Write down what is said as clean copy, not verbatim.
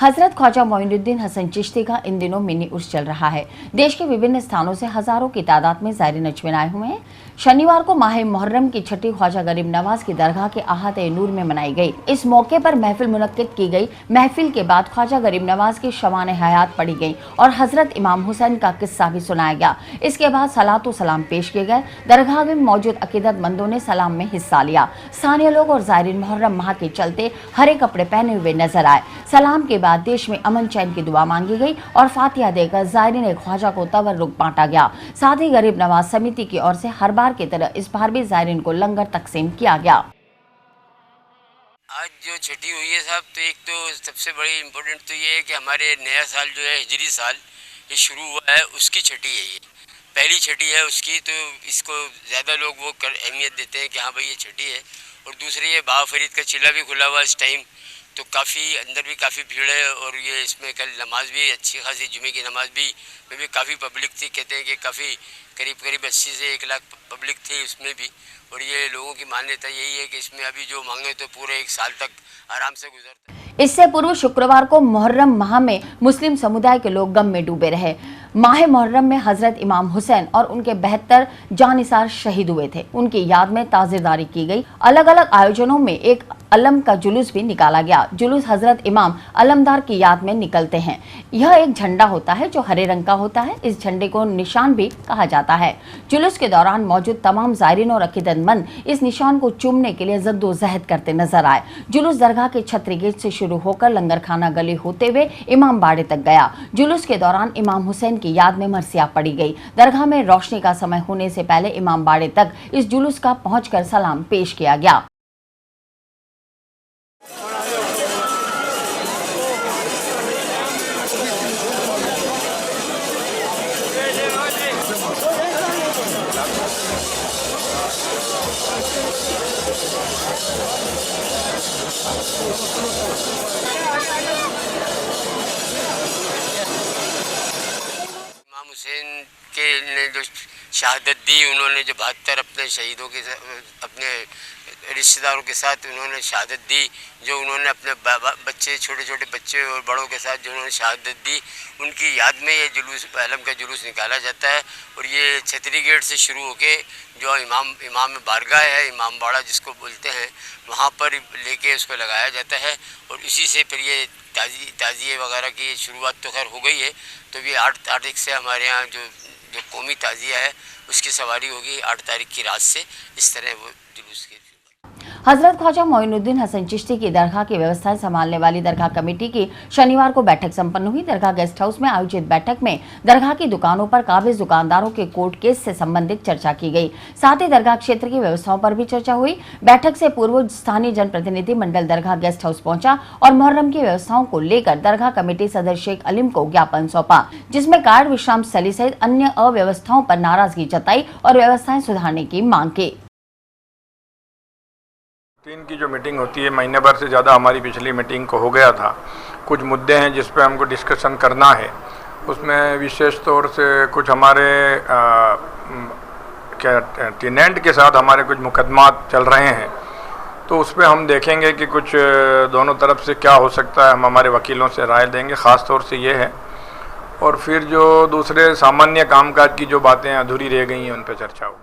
हजरत ख्वाजा मोइनुद्दीन हसन चिश्ती का इन दिनों मिनी उर्स चल रहा है। देश के विभिन्न स्थानों से हजारों की तादाद में ज़ायरीन अजमेर आए हुए हैं। शनिवार को माह मुहर्रम की छठी ख्वाजा गरीब नवाज की दरगाह के अहाते-ए-नूर में मनाई गई। इस मौके पर महफिल मुनक्किद की गई। महफिल के बाद ख्वाजा गरीब नवाज की शवान हयात पढ़ी गई और हजरत इमाम हुसैन का किस्सा भी सुनाया गया। इसके बाद सलातो सलाम पेश किए गए। दरगाह में मौजूद अकीदतमंदों ने सलाम में हिस्सा लिया। स्थानीय लोग और ज़ायरीन मुहर्रम माह के चलते हरे कपड़े पहने हुए नजर आए। सलाम के बाद देश में अमन चैन की दुआ मांगी गई और फातिहा देकर ज़ायरीन ख्वाजा को तबर्रुक बांटा गया। साथ ही गरीब नवाज समिति की ओर से हर बार की तरह इस बार भी ज़ायरीन को लंगर तकसीम किया गया। आज जो छठी हुई है साहब, तो एक तो सबसे बड़ी इम्पोर्टेंट तो ये है कि हमारे नया साल जो है हिजरी साल ये शुरू हुआ है, उसकी छठी है। ये पहली छठी है उसकी, तो इसको ज़्यादा लोग वो अहमियत देते हैं कि हाँ भाई ये छठी है। और दूसरी ये बाबा फरीद का चिल्ला भी खुला हुआ इस टाइम, तो काफ़ी अंदर भी काफ़ी भीड़ है। और ये इसमें कल नमाज भी अच्छी खासी जुमे की नमाज भी में भी काफ़ी पब्लिक थी। कहते हैं कि काफ़ी करीब 80 से 1 लाख पब्लिक थी उसमें भी। और ये लोगों की मान्यता यही है कि इसमें अभी जो मांगे तो पूरे 1 साल तक आराम से गुजरता है। इससे पूर्व शुक्रवार को मुहर्रम माह में मुस्लिम समुदाय के लोग गम में डूबे रहे। माह मुहर्रम में हजरत इमाम हुसैन और उनके 72 जानिसार शहीद हुए थे। उनकी याद में ताज़ियेदारी की गई। अलग अलग आयोजनों में एक अलम का जुलूस भी निकाला गया। जुलूस हजरत इमाम अलमदार की याद में निकलते हैं। यह एक झंडा होता है जो हरे रंग का होता है। इस झंडे को निशान भी कहा जाता है। जुलूस के दौरान मौजूद तमाम ज़ायरीन और अकीदतमंद इस निशान को चूमने के लिए जद्दोजहद करते नजर आए। जुलूस दरगाह के छतरी गेट से शुरू होकर लंगर खाना गली होते हुए इमाम बाड़े तक गया। जुलूस के दौरान इमाम हुसैन की याद में मरसिया पड़ी गई। दरगाह में रोशनी का समय होने से पहले इमाम बाड़े तक इस जुलूस का पहुंचकर सलाम पेश किया गया। इमाम हुसैन के ने जो शहादत दी, उन्होंने जो 72 अपने शहीदों के अपने रिश्तेदारों के साथ उन्होंने शहादत दी, जो उन्होंने अपने बच्चे छोटे छोटे बच्चे और बड़ों के साथ जो उन्होंने शहादत दी, उनकी याद में ये जुलूस अलम का जुलूस निकाला जाता है। और ये छतरी गेट से शुरू होके जो इमाम बारगाह है, इमाम बाड़ा जिसको बोलते हैं, वहाँ पर लेके उसको लगाया जाता है। और इसी से फिर ये ताज़िए वगैरह की शुरुआत तो खैर हो गई है। तो ये 8 तारीख से हमारे यहाँ जो कौमी ताज़िया है उसकी सवारी होगी 8 तारीख की रात से। इस तरह वो जुलूस की हजरत ख्वाजा मोइनुद्दीन हसन चिश्ती की दरगाह की व्यवस्थाएं संभालने वाली दरगाह कमेटी की शनिवार को बैठक संपन्न हुई। दरगाह गेस्ट हाउस में आयोजित बैठक में दरगाह की दुकानों पर काबिज दुकानदारों के कोर्ट केस से संबंधित चर्चा की गई। साथ ही दरगाह क्षेत्र की व्यवस्थाओं पर भी चर्चा हुई। बैठक से पूर्व स्थानीय जनप्रतिनिधि मंडल दरगाह गेस्ट हाउस पहुंचा और मुहर्रम की व्यवस्थाओं को लेकर दरगाह कमेटी सदर शेख अलीम को ज्ञापन सौंपा, जिसमें कार्ड विश्राम स्थली सहित अन्य अव्यवस्थाओं पर नाराजगी जताई और व्यवस्थाएं सुधारने की मांग की। 3 की जो मीटिंग होती है, महीने भर से ज़्यादा हमारी पिछली मीटिंग को हो गया था। कुछ मुद्दे हैं जिस पे हमको डिस्कशन करना है। उसमें विशेष तौर से कुछ हमारे टेनेंट के साथ हमारे कुछ मुकदमात चल रहे हैं, तो उस पर हम देखेंगे कि कुछ दोनों तरफ से क्या हो सकता है। हम हमारे वकीलों से राय देंगे, ख़ास तौर से ये है। और फिर जो दूसरे सामान्य कामकाज की जो बातें अधूरी रह गई हैं उन पर चर्चा हो।